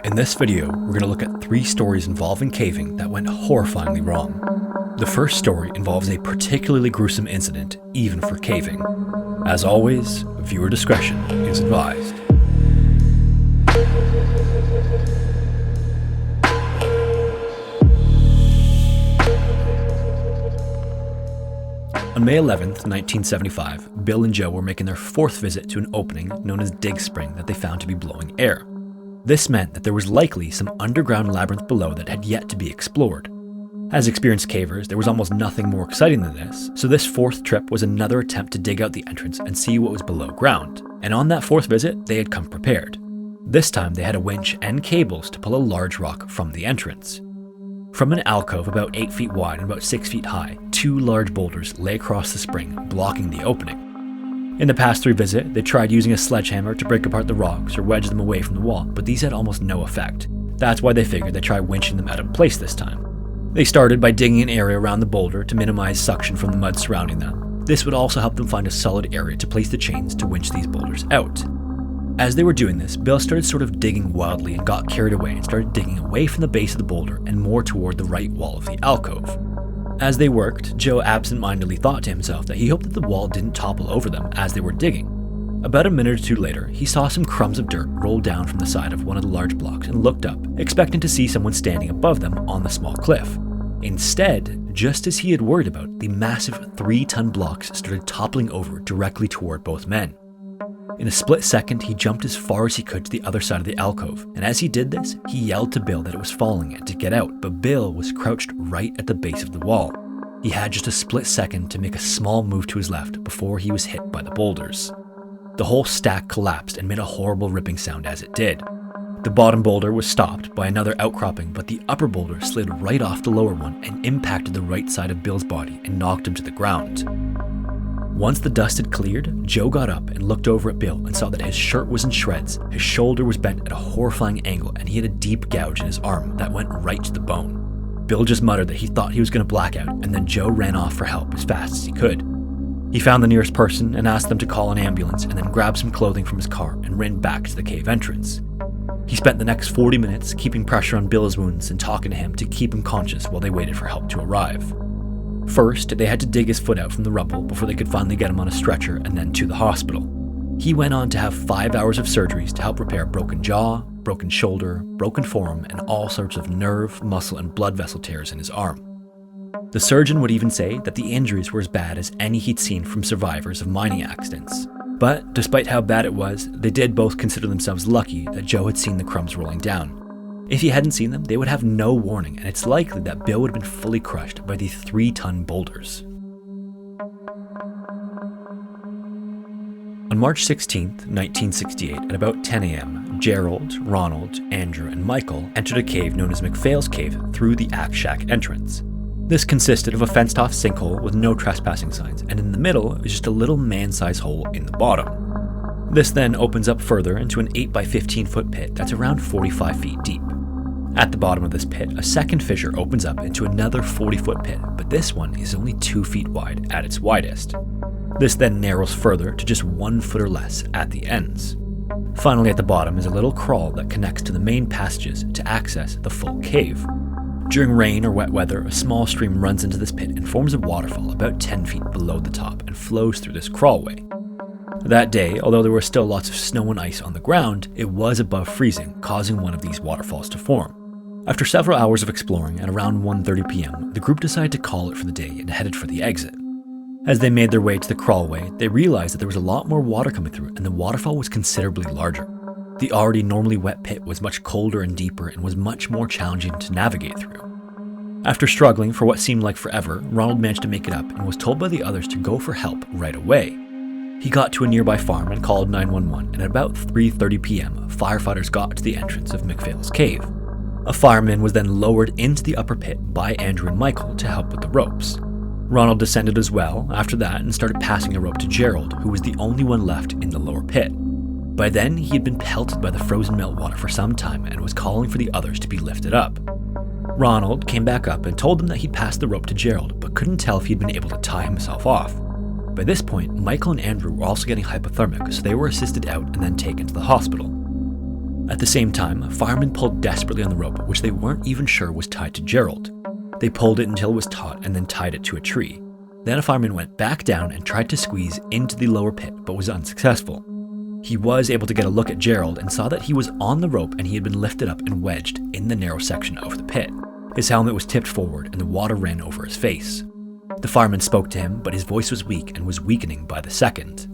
In this video, we're going to look at 3 stories involving caving that went horrifyingly wrong. The first story involves a particularly gruesome incident, even for caving. As always, viewer discretion is advised. On May 11th, 1975, Bill and Joe were making their 4th visit to an opening known as Dig Spring that they found to be blowing air. This meant that there was likely some underground labyrinth below that had yet to be explored. As experienced cavers, there was almost nothing more exciting than this, so this 4th trip was another attempt to dig out the entrance and see what was below ground. And on that 4th visit, they had come prepared. This time they had a winch and cables to pull a large rock from the entrance. From an alcove about 8 feet wide and about 6 feet high, 2 large boulders lay across the spring, blocking the opening. In the past 3 visits, they tried using a sledgehammer to break apart the rocks or wedge them away from the wall, but these had almost no effect. That's why they figured they'd try winching them out of place this time. They started by digging an area around the boulder to minimize suction from the mud surrounding them. This would also help them find a solid area to place the chains to winch these boulders out. As they were doing this, Bill started sort of digging wildly and got carried away and started digging away from the base of the boulder and more toward the right wall of the alcove. As they worked, Joe absent-mindedly thought to himself that he hoped that the wall didn't topple over them as they were digging. About a minute or 2 later, he saw some crumbs of dirt roll down from the side of one of the large blocks and looked up, expecting to see someone standing above them on the small cliff. Instead, just as he had worried about, the massive 3-ton blocks started toppling over directly toward both men. In a split second, he jumped as far as he could to the other side of the alcove, and as he did this, he yelled to Bill that it was falling and to get out, but Bill was crouched right at the base of the wall. He had just a split second to make a small move to his left before he was hit by the boulders. The whole stack collapsed and made a horrible ripping sound as it did. The bottom boulder was stopped by another outcropping, but the upper boulder slid right off the lower one and impacted the right side of Bill's body and knocked him to the ground. Once the dust had cleared, Joe got up and looked over at Bill and saw that his shirt was in shreds, his shoulder was bent at a horrifying angle, and he had a deep gouge in his arm that went right to the bone. Bill just muttered that he thought he was going to black out, and then Joe ran off for help as fast as he could. He found the nearest person and asked them to call an ambulance, and then grabbed some clothing from his car and ran back to the cave entrance. He spent the next 40 minutes keeping pressure on Bill's wounds and talking to him to keep him conscious while they waited for help to arrive. First, they had to dig his foot out from the rubble before they could finally get him on a stretcher and then to the hospital. He went on to have 5 hours of surgeries to help repair broken jaw, broken shoulder, broken forearm, and all sorts of nerve, muscle, and blood vessel tears in his arm. The surgeon would even say that the injuries were as bad as any he'd seen from survivors of mining accidents. But despite how bad it was, they did both consider themselves lucky that Joe had seen the crumbs rolling down. If he hadn't seen them, they would have no warning, and it's likely that Bill would have been fully crushed by the 3-ton boulders. On March 16th, 1968, at about 10 a.m., Gerald, Ronald, Andrew, and Michael entered a cave known as McPhail's Cave through the Axe Shack entrance. This consisted of a fenced-off sinkhole with no trespassing signs, and in the middle was just a little man-sized hole in the bottom. This then opens up further into an 8 by 15 foot pit that's around 45 feet deep. At the bottom of this pit, a second fissure opens up into another 40-foot pit, but this one is only 2 feet wide at its widest. This then narrows further to just 1 foot or less at the ends. Finally, at the bottom is a little crawl that connects to the main passages to access the full cave. During rain or wet weather, a small stream runs into this pit and forms a waterfall about 10 feet below the top and flows through this crawlway. That day, although there were still lots of snow and ice on the ground, it was above freezing, causing one of these waterfalls to form. After several hours of exploring, at around 1:30 p.m., the group decided to call it for the day and headed for the exit. As they made their way to the crawlway, they realized that there was a lot more water coming through and the waterfall was considerably larger. The already normally wet pit was much colder and deeper and was much more challenging to navigate through. After struggling for what seemed like forever, Ronald managed to make it up and was told by the others to go for help right away. He got to a nearby farm and called 911, and at about 3:30 p.m., firefighters got to the entrance of McPhail's cave. A fireman was then lowered into the upper pit by Andrew and Michael to help with the ropes. Ronald descended as well after that and started passing a rope to Gerald, who was the only one left in the lower pit. By then, he had been pelted by the frozen meltwater for some time and was calling for the others to be lifted up. Ronald came back up and told them that he'd passed the rope to Gerald, but couldn't tell if he'd been able to tie himself off. By this point, Michael and Andrew were also getting hypothermic, so they were assisted out and then taken to the hospital. At the same time, firemen pulled desperately on the rope, which they weren't even sure was tied to Gerald. They pulled it until it was taut and then tied it to a tree. Then a fireman went back down and tried to squeeze into the lower pit, but was unsuccessful. He was able to get a look at Gerald and saw that he was on the rope and he had been lifted up and wedged in the narrow section of the pit. His helmet was tipped forward and the water ran over his face. The fireman spoke to him, but his voice was weak and was weakening by the second.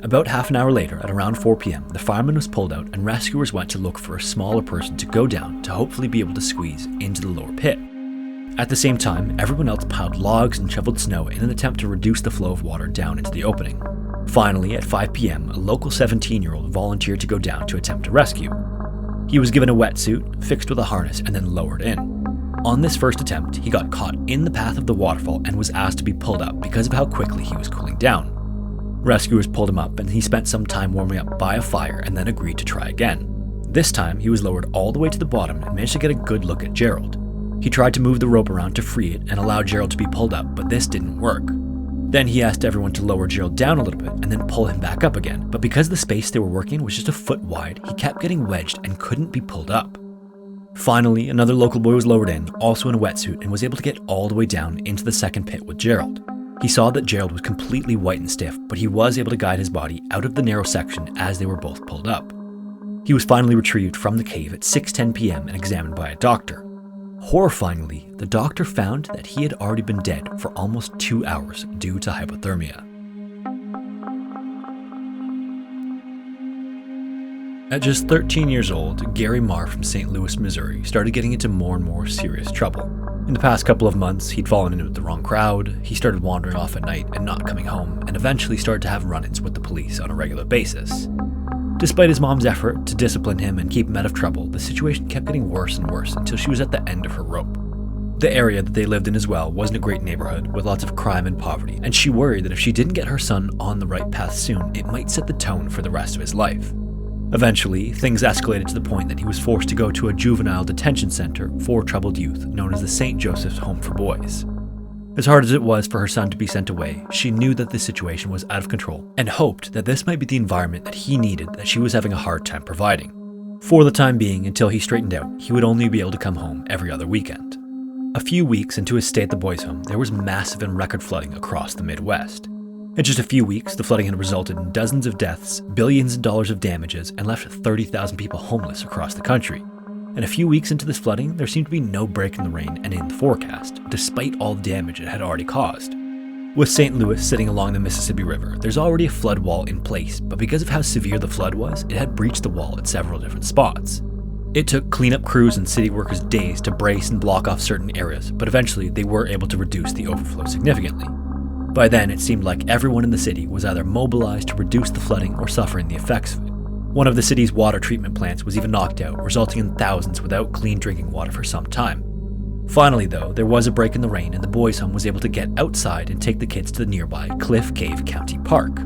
About half an hour later, at around 4 p.m, the fireman was pulled out and rescuers went to look for a smaller person to go down to hopefully be able to squeeze into the lower pit. At the same time, everyone else piled logs and shoveled snow in an attempt to reduce the flow of water down into the opening. Finally, at 5 p.m, a local 17-year-old volunteered to go down to attempt a rescue. He was given a wetsuit, fixed with a harness, and then lowered in. On this first attempt, he got caught in the path of the waterfall and was asked to be pulled up because of how quickly he was cooling down. Rescuers pulled him up and he spent some time warming up by a fire and then agreed to try again. This time, he was lowered all the way to the bottom and managed to get a good look at Gerald. He tried to move the rope around to free it and allow Gerald to be pulled up, but this didn't work. Then he asked everyone to lower Gerald down a little bit and then pull him back up again, but because the space they were working was just a foot wide, he kept getting wedged and couldn't be pulled up. Finally, another local boy was lowered in, also in a wetsuit, and was able to get all the way down into the second pit with Gerald. He saw that Gerald was completely white and stiff, but he was able to guide his body out of the narrow section as they were both pulled up. He was finally retrieved from the cave at 6:10 p.m. and examined by a doctor. Horrifyingly, the doctor found that he had already been dead for almost 2 hours due to hypothermia. At just 13 years old, Gary Marr from St. Louis, Missouri started getting into more and more serious trouble. In the past couple of months, he'd fallen into the wrong crowd, he started wandering off at night and not coming home, and eventually started to have run-ins with the police on a regular basis. Despite his mom's effort to discipline him and keep him out of trouble, the situation kept getting worse and worse until she was at the end of her rope. The area that they lived in as well wasn't a great neighborhood with lots of crime and poverty, and she worried that if she didn't get her son on the right path soon, it might set the tone for the rest of his life. Eventually, things escalated to the point that he was forced to go to a juvenile detention center for troubled youth known as the St. Joseph's Home for Boys. As hard as it was for her son to be sent away, she knew that the situation was out of control and hoped that this might be the environment that he needed that she was having a hard time providing. For the time being, until he straightened out, he would only be able to come home every other weekend. A few weeks into his stay at the boys' home, there was massive and record flooding across the Midwest. In just a few weeks, the flooding had resulted in dozens of deaths, billions of dollars of damages, and left 30,000 people homeless across the country. And a few weeks into this flooding, there seemed to be no break in the rain and in the forecast, despite all the damage it had already caused. With St. Louis sitting along the Mississippi River, there's already a flood wall in place, but because of how severe the flood was, it had breached the wall at several different spots. It took cleanup crews and city workers days to brace and block off certain areas, but eventually they were able to reduce the overflow significantly. By then, it seemed like everyone in the city was either mobilized to reduce the flooding or suffering the effects of it. One of the city's water treatment plants was even knocked out, resulting in thousands without clean drinking water for some time. Finally, though, there was a break in the rain and the boys' home was able to get outside and take the kids to the nearby Cliff Cave County Park.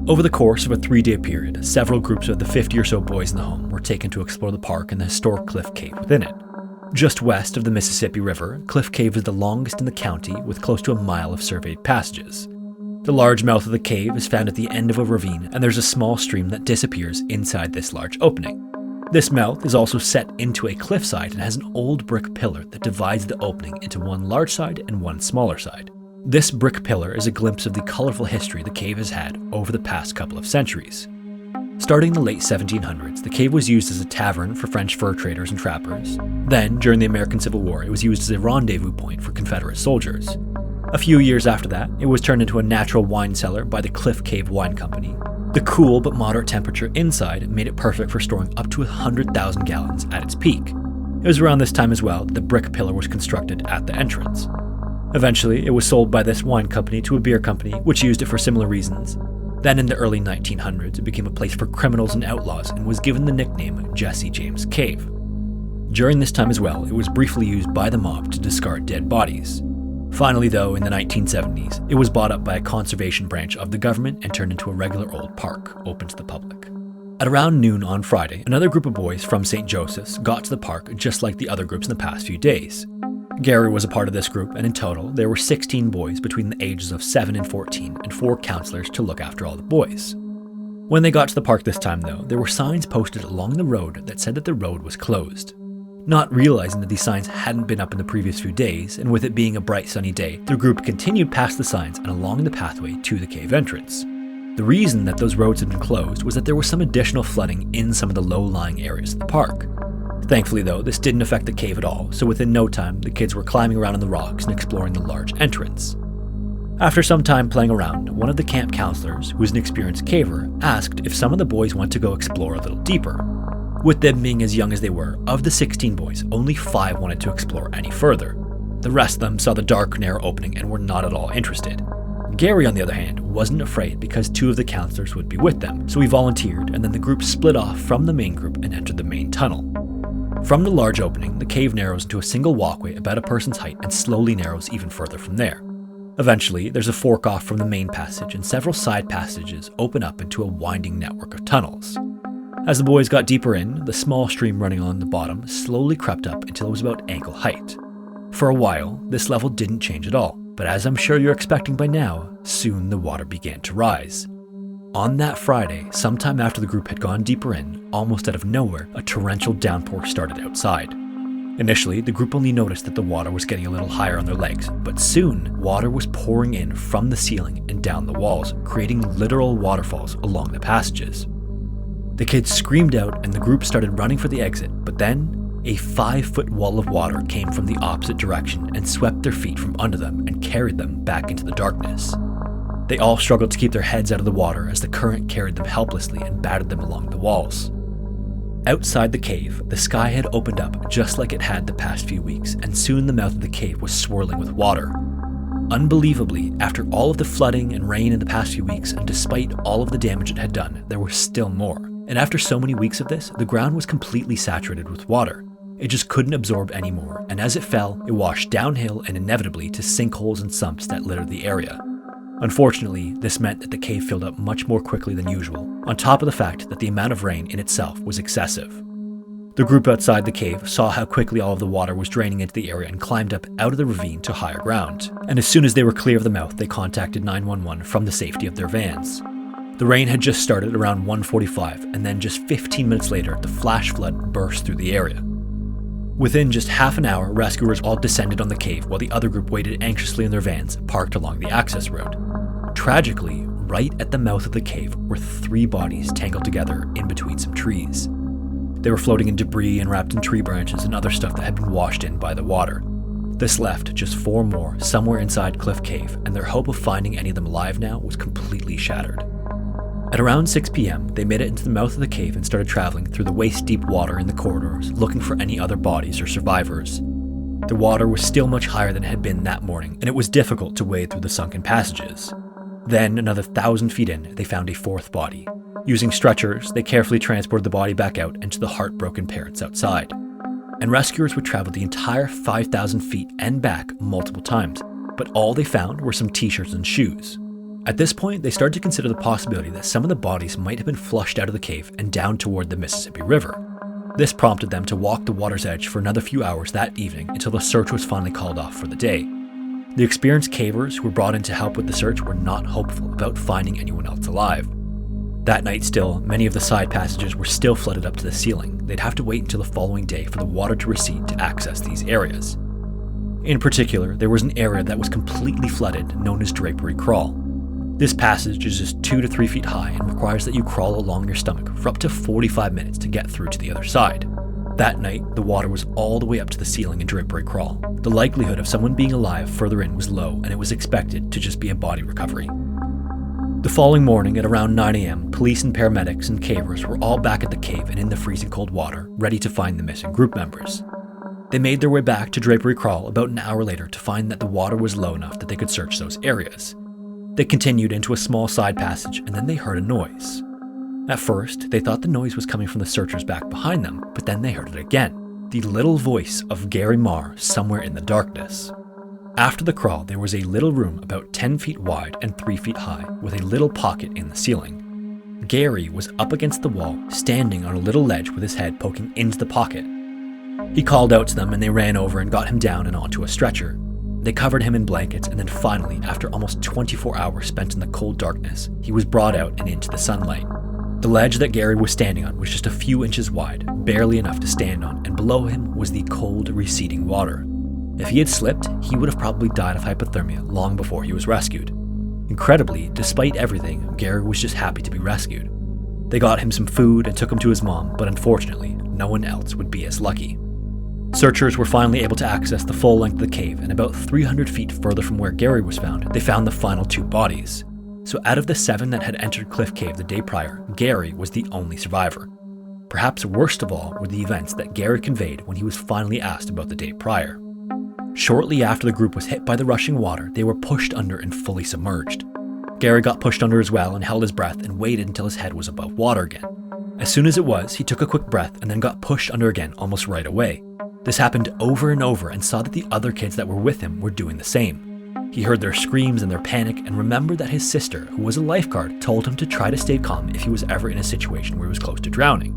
Over the course of a 3-day period, several groups of the 50 or so boys in the home were taken to explore the park and the historic Cliff Cave within it. Just west of the Mississippi River, Cliff Cave is the longest in the county with close to a mile of surveyed passages. The large mouth of the cave is found at the end of a ravine, and there's a small stream that disappears inside this large opening. This mouth is also set into a cliffside and has an old brick pillar that divides the opening into one large side and one smaller side. This brick pillar is a glimpse of the colorful history the cave has had over the past couple of centuries. Starting in the late 1700s, the cave was used as a tavern for French fur traders and trappers. Then, during the American Civil War, it was used as a rendezvous point for Confederate soldiers. A few years after that, it was turned into a natural wine cellar by the Cliff Cave Wine Company. The cool but moderate temperature inside made it perfect for storing up to 100,000 gallons at its peak. It was around this time as well that the brick pillar was constructed at the entrance. Eventually, it was sold by this wine company to a beer company, which used it for similar reasons. Then in the early 1900s, it became a place for criminals and outlaws and was given the nickname Jesse James Cave. During this time as well, it was briefly used by the mob to discard dead bodies. Finally, though, in the 1970s, it was bought up by a conservation branch of the government and turned into a regular old park, open to the public. At around noon on Friday, another group of boys from St. Joseph's got to the park just like the other groups in the past few days. Gary was a part of this group, and in total, there were 16 boys between the ages of 7 and 14, and 4 counselors to look after all the boys. When they got to the park this time though, there were signs posted along the road that said that the road was closed. Not realizing that these signs hadn't been up in the previous few days, and with it being a bright sunny day, the group continued past the signs and along the pathway to the cave entrance. The reason that those roads had been closed was that there was some additional flooding in some of the low-lying areas of the park. Thankfully though, this didn't affect the cave at all, so within no time, the kids were climbing around on the rocks and exploring the large entrance. After some time playing around, one of the camp counselors, who was an experienced caver, asked if some of the boys wanted to go explore a little deeper. With them being as young as they were, of the 16 boys, only 5 wanted to explore any further. The rest of them saw the dark, narrow opening and were not at all interested. Gary, on the other hand, wasn't afraid because 2 of the counselors would be with them, so he volunteered, and then the group split off from the main group and entered the main tunnel. From the large opening, the cave narrows into a single walkway about a person's height and slowly narrows even further from there. Eventually, there's a fork off from the main passage, and several side passages open up into a winding network of tunnels. As the boys got deeper in, the small stream running on the bottom slowly crept up until it was about ankle height. For a while, this level didn't change at all, but as I'm sure you're expecting by now, soon the water began to rise. On that Friday, sometime after the group had gone deeper in, almost out of nowhere, a torrential downpour started outside. Initially, the group only noticed that the water was getting a little higher on their legs, but soon, water was pouring in from the ceiling and down the walls, creating literal waterfalls along the passages. The kids screamed out and the group started running for the exit, but then, a 5-foot wall of water came from the opposite direction and swept their feet from under them and carried them back into the darkness. They all struggled to keep their heads out of the water as the current carried them helplessly and battered them along the walls. Outside the cave, the sky had opened up just like it had the past few weeks, and soon the mouth of the cave was swirling with water. Unbelievably, after all of the flooding and rain in the past few weeks, and despite all of the damage it had done, there was still more. And after so many weeks of this, the ground was completely saturated with water. It just couldn't absorb any more, and as it fell, it washed downhill and inevitably to sinkholes and sumps that littered the area. Unfortunately, this meant that the cave filled up much more quickly than usual, on top of the fact that the amount of rain in itself was excessive. The group outside the cave saw how quickly all of the water was draining into the area and climbed up out of the ravine to higher ground, and as soon as they were clear of the mouth, they contacted 911 from the safety of their vans. The rain had just started around 1:45, and then just 15 minutes later, the flash flood burst through the area. Within just half an hour, rescuers all descended on the cave while the other group waited anxiously in their vans parked along the access road. Tragically, right at the mouth of the cave were 3 bodies tangled together in between some trees. They were floating in debris and wrapped in tree branches and other stuff that had been washed in by the water. This left just 4 more somewhere inside Cliff Cave, and their hope of finding any of them alive now was completely shattered. At around 6 p.m., they made it into the mouth of the cave and started traveling through the waist-deep water in the corridors, looking for any other bodies or survivors. The water was still much higher than it had been that morning, and it was difficult to wade through the sunken passages. Then, another 1,000 feet in, they found a 4th body. Using stretchers, they carefully transported the body back out and to the heartbroken parents outside. And rescuers would travel the entire 5,000 feet and back multiple times, but all they found were some t-shirts and shoes. At this point, they started to consider the possibility that some of the bodies might have been flushed out of the cave and down toward the Mississippi River. This prompted them to walk the water's edge for another few hours that evening until the search was finally called off for the day. The experienced cavers who were brought in to help with the search were not hopeful about finding anyone else alive. That night still, many of the side passages were still flooded up to the ceiling. They'd have to wait until the following day for the water to recede to access these areas. In particular, there was an area that was completely flooded known as Drapery Crawl. This passage is just 2 to 3 feet high and requires that you crawl along your stomach for up to 45 minutes to get through to the other side. That night, the water was all the way up to the ceiling in Drapery Crawl. The likelihood of someone being alive further in was low, and it was expected to just be a body recovery. The following morning at around 9 a.m., police and paramedics and cavers were all back at the cave and in the freezing cold water, ready to find the missing group members. They made their way back to Drapery Crawl about an hour later to find that the water was low enough that they could search those areas. They continued into a small side passage, and then they heard a noise. At first, they thought the noise was coming from the searchers back behind them, but then they heard it again. The little voice of Gary Marr somewhere in the darkness. After the crawl, there was a little room about 10 feet wide and 3 feet high, with a little pocket in the ceiling. Gary was up against the wall, standing on a little ledge with his head poking into the pocket. He called out to them, and they ran over and got him down and onto a stretcher. They covered him in blankets, and then finally, after almost 24 hours spent in the cold darkness, he was brought out and into the sunlight. The ledge that Gary was standing on was just a few inches wide, barely enough to stand on, and below him was the cold, receding water. If he had slipped, he would have probably died of hypothermia long before he was rescued. Incredibly, despite everything, Gary was just happy to be rescued. They got him some food and took him to his mom, but unfortunately, no one else would be as lucky. Searchers were finally able to access the full length of the cave, and about 300 feet further from where Gary was found, they found the final 2 bodies. So out of the 7 that had entered Cliff Cave the day prior, Gary was the only survivor. Perhaps worst of all were the events that Gary conveyed when he was finally asked about the day prior. Shortly after the group was hit by the rushing water, they were pushed under and fully submerged. Gary got pushed under as well and held his breath and waited until his head was above water again. As soon as it was, he took a quick breath and then got pushed under again almost right away. This happened over and over, and saw that the other kids that were with him were doing the same. He heard their screams and their panic and remembered that his sister, who was a lifeguard, told him to try to stay calm if he was ever in a situation where he was close to drowning.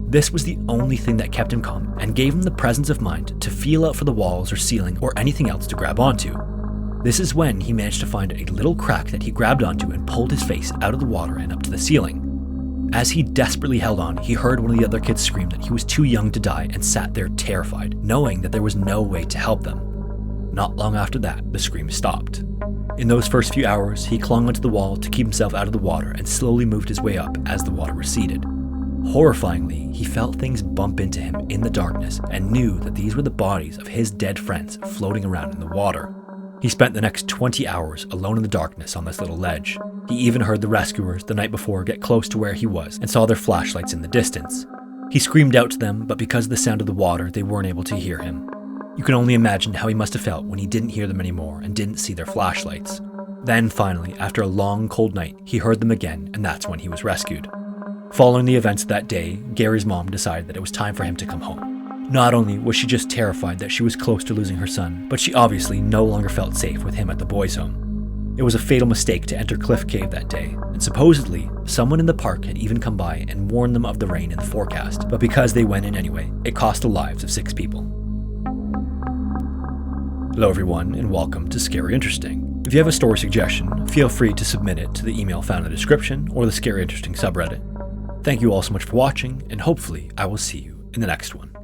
This was the only thing that kept him calm and gave him the presence of mind to feel out for the walls or ceiling or anything else to grab onto. This is when he managed to find a little crack that he grabbed onto and pulled his face out of the water and up to the ceiling. As he desperately held on, he heard one of the other kids scream that he was too young to die and sat there terrified, knowing that there was no way to help them. Not long after that, the screams stopped. In those first few hours, he clung onto the wall to keep himself out of the water and slowly moved his way up as the water receded. Horrifyingly, he felt things bump into him in the darkness and knew that these were the bodies of his dead friends floating around in the water. He spent the next 20 hours alone in the darkness on this little ledge. He even heard the rescuers the night before get close to where he was and saw their flashlights in the distance. He screamed out to them, but because of the sound of the water, they weren't able to hear him. You can only imagine how he must have felt when he didn't hear them anymore and didn't see their flashlights. Then finally, after a long, cold night, he heard them again, and that's when he was rescued. Following the events that day, Gary's mom decided that it was time for him to come home. Not only was she just terrified that she was close to losing her son, but she obviously no longer felt safe with him at the boys' home. It was a fatal mistake to enter Cliff Cave that day, and supposedly, someone in the park had even come by and warned them of the rain in the forecast, but because they went in anyway, it cost the lives of 6 people. Hello everyone, and welcome to Scary Interesting. If you have a story suggestion, feel free to submit it to the email found in the description or the Scary Interesting subreddit. Thank you all so much for watching, and hopefully I will see you in the next one.